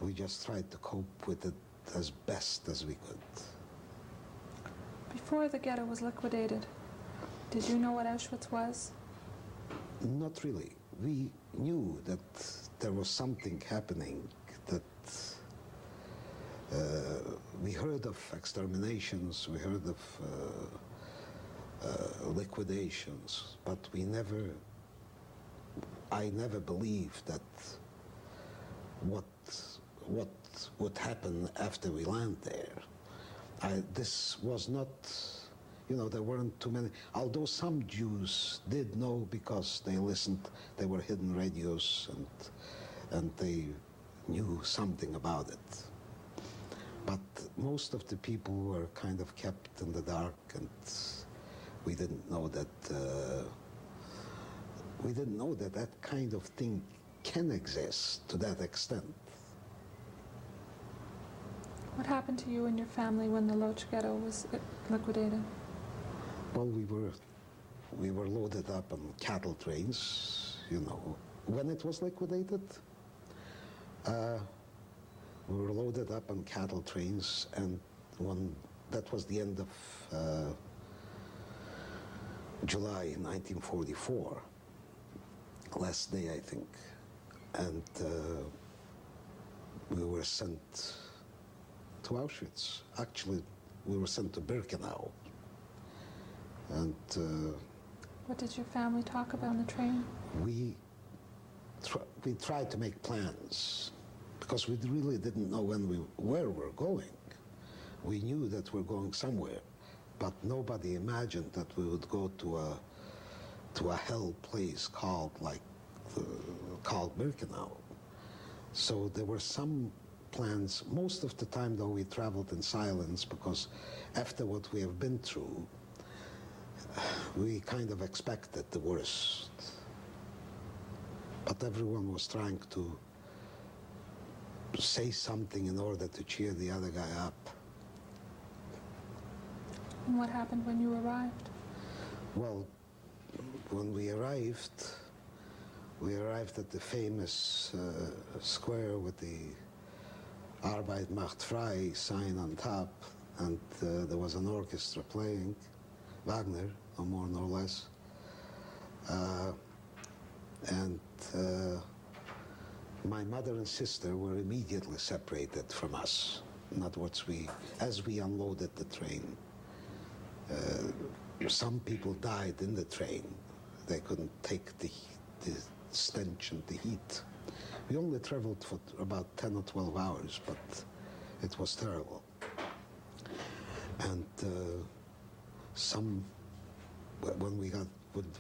we just tried to cope with it as best as we could. Before the ghetto was liquidated, did you know what Auschwitz was? Not really. We knew that there was something happening, that we heard of exterminations, we heard of liquidations, but I never believed that what would happen after we land there. This was not, there weren't too many, although some Jews did know because they listened, there were hidden radios and they knew something about it. But most of the people were kind of kept in the dark, and we didn't know that that kind of thing can exist to that extent. What happened to you and your family when the Loach Ghetto was liquidated? Well, we were loaded up on cattle trains, When it was liquidated, we were loaded up on cattle trains, and that was the end of July 1944, last day, I think, and we were sent to Auschwitz. Actually, we were sent to Birkenau. And what did your family talk about on the train? We tried to make plans because we really didn't know where we're going. We knew that we're going somewhere, but nobody imagined that we would go to a hell place called Birkenau. So there were some plans. Most of the time, though, we traveled in silence because after what we have been through, we kind of expected the worst. But everyone was trying to say something in order to cheer the other guy up. And what happened when you arrived? Well, when we arrived at the famous square with the Arbeit macht frei sign on top, and there was an orchestra playing, Wagner, no more nor less. And my mother and sister were immediately separated from us. In other words, as we unloaded the train, some people died in the train. They couldn't take the stench and the heat. We only traveled for about 10 or 12 hours, but it was terrible. And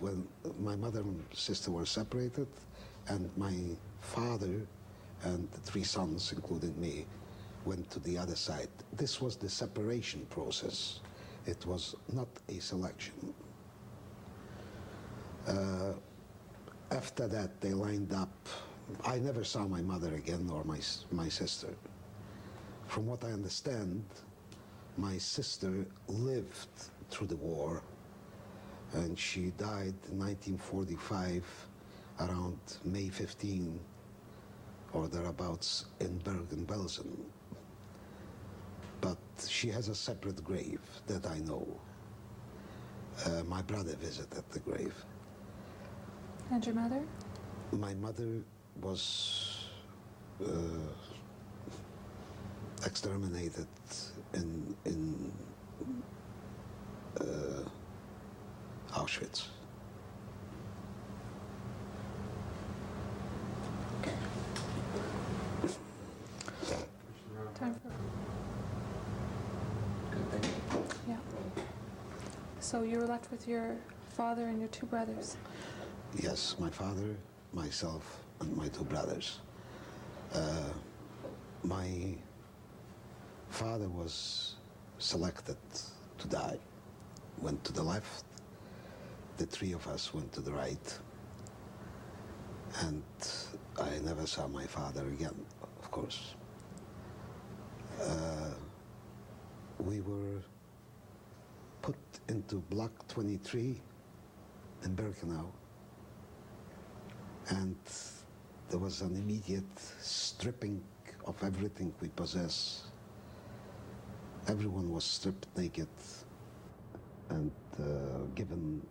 when my mother and sister were separated, and my father and the three sons, including me, went to the other side. This was the separation process. It was not a selection. After that, they lined up. I never saw my mother again or my sister. From what I understand, my sister lived through the war, and she died in 1945 around May 15 or thereabouts in Bergen-Belsen. But she has a separate grave that I know. My brother visited the grave. And your mother? My mother was exterminated in Auschwitz. Time for... Yeah. So you were left with your father and your two brothers? Yes, my father, myself, and my two brothers. My father was selected to die, went to the left. The three of us went to the right. And I never saw my father again, of course. We were put into Block 23 in Birkenau, and there was an immediate stripping of everything we possess. Everyone was stripped naked and given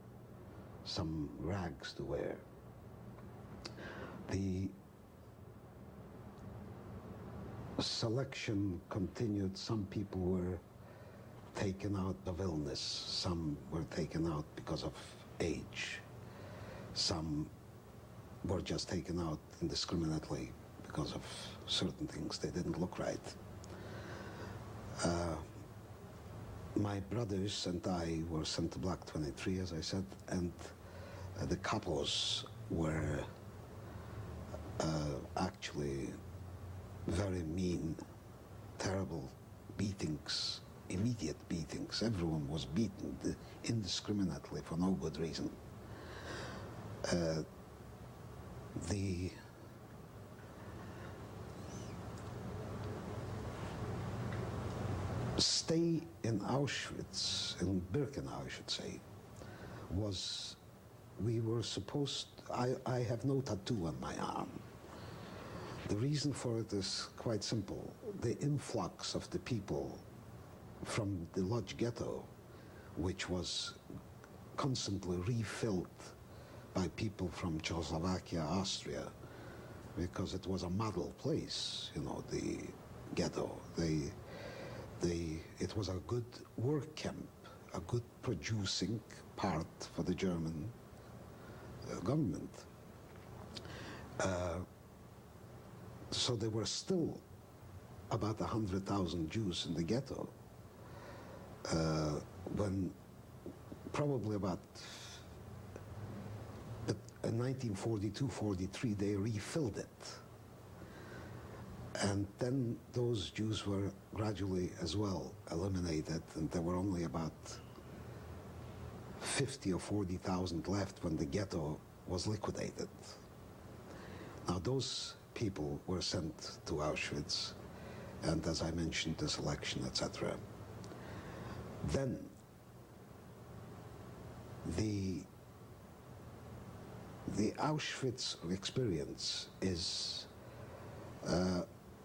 some rags to wear. The selection continued. Some people were taken out of illness, some were taken out because of age, some were just taken out indiscriminately because of certain things. They didn't look right. My brothers and I were sent to Block 23, as I said, and the kapos were actually very mean, terrible beatings, immediate beatings. Everyone was beaten indiscriminately for no good reason. The stay in Auschwitz, in Birkenau, I should say, was, we were supposed, I have no tattoo on my arm. The reason for it is quite simple. The influx of the people from the Lodge Ghetto, which was constantly refilled by people from Czechoslovakia, Austria, because it was a model place, you know, the Ghetto. It was a good work camp, a good producing part for the German government. So there were still about 100,000 Jews in the Ghetto, when probably about, but in 1942-43 they refilled it. And then those Jews were gradually as well eliminated, and there were only about 50 or 40,000 left when the Ghetto was liquidated. Now those people were sent to Auschwitz, and as I mentioned, the selection, etc. Then the Auschwitz experience is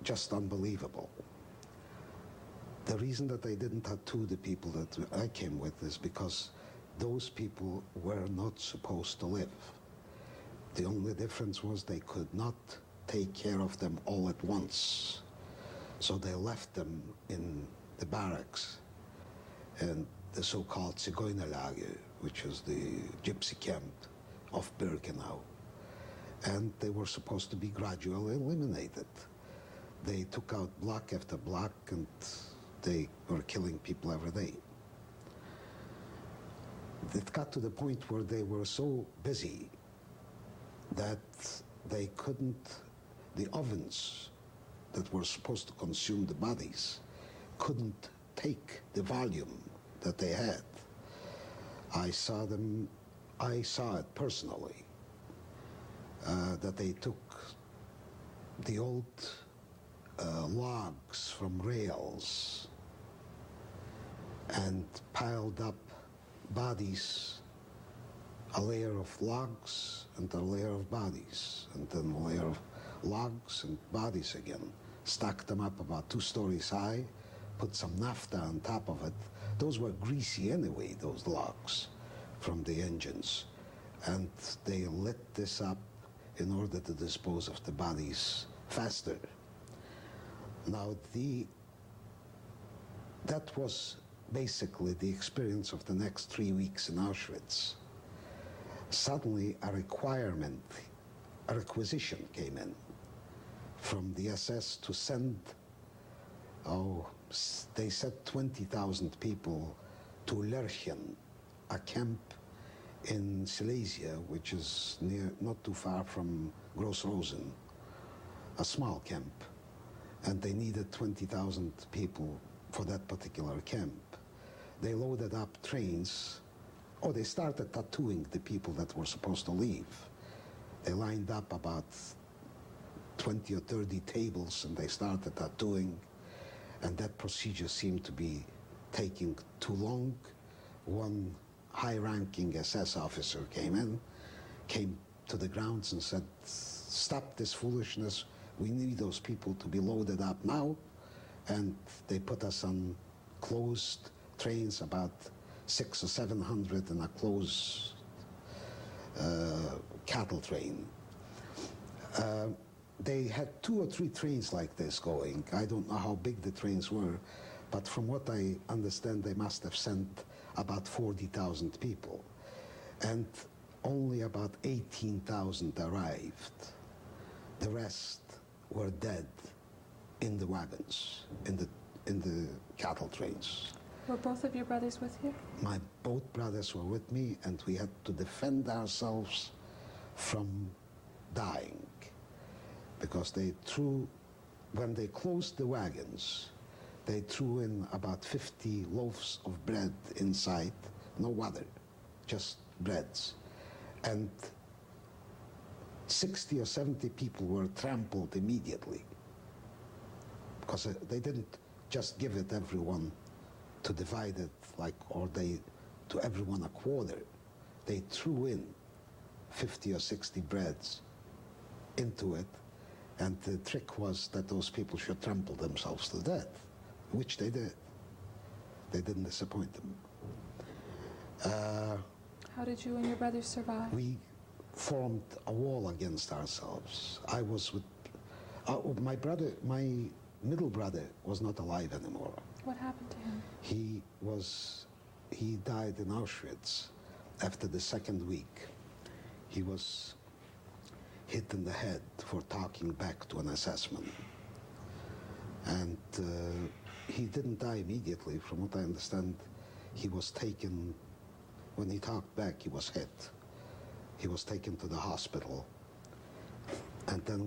just unbelievable. The reason that I didn't tattoo the people that I came with is because those people were not supposed to live. The only difference was they could not take care of them all at once. So they left them in the barracks and the so-called Zigeunerlager, which is the gypsy camp of Birkenau. And they were supposed to be gradually eliminated. They took out block after block, and they were killing people every day. It got to the point where they were so busy that they couldn't, the ovens that were supposed to consume the bodies couldn't take the volume that they had. I saw it personally, that they took the old logs from rails and piled up bodies, a layer of logs and a layer of bodies, and then a layer of logs and bodies again, stacked them up about 2 stories high, put some naphtha on top of it. Those were greasy anyway, those logs from the engines, and they lit this up in order to dispose of the bodies faster. Now, that was basically the experience of the next 3 weeks in Auschwitz. Suddenly, a requisition came in from the SS to send, they said 20,000 people to Lerchen, a camp in Silesia, which is not too far from Gross-Rosen, a small camp. And they needed 20,000 people for that particular camp. They loaded up trains, they started tattooing the people that were supposed to leave. They lined up about 20 or 30 tables and they started tattooing, and that procedure seemed to be taking too long. One high-ranking SS officer came to the grounds and said, "Stop this foolishness, We need those people to be loaded up now. And they put us on closed trains, about 600 or 700 in a closed cattle train. They had 2 or 3 trains like this going. I don't know how big the trains were, but from what I understand, they must have sent about 40,000 people. And only about 18,000 arrived. The rest were dead in the wagons, in the cattle trains. Were both of your brothers with you? My both brothers were with me, and we had to defend ourselves from dying, because when they closed the wagons, they threw in about 50 loaves of bread inside, no other, just breads. And 60 or 70 people were trampled immediately, because they didn't just give it everyone to divide it, to everyone a quarter. They threw in 50 or 60 breads into it, and the trick was that those people should trample themselves to death, which they did. They didn't disappoint them. How did you and your brothers survive? We formed a wall against ourselves. I was with my middle brother was not alive anymore. What happened to him? He died in Auschwitz after the second week. He was hit in the head for talking back to an assessment. And he didn't die immediately. From what I understand, he was taken, when he talked back, he was hit. He was taken to the hospital. And then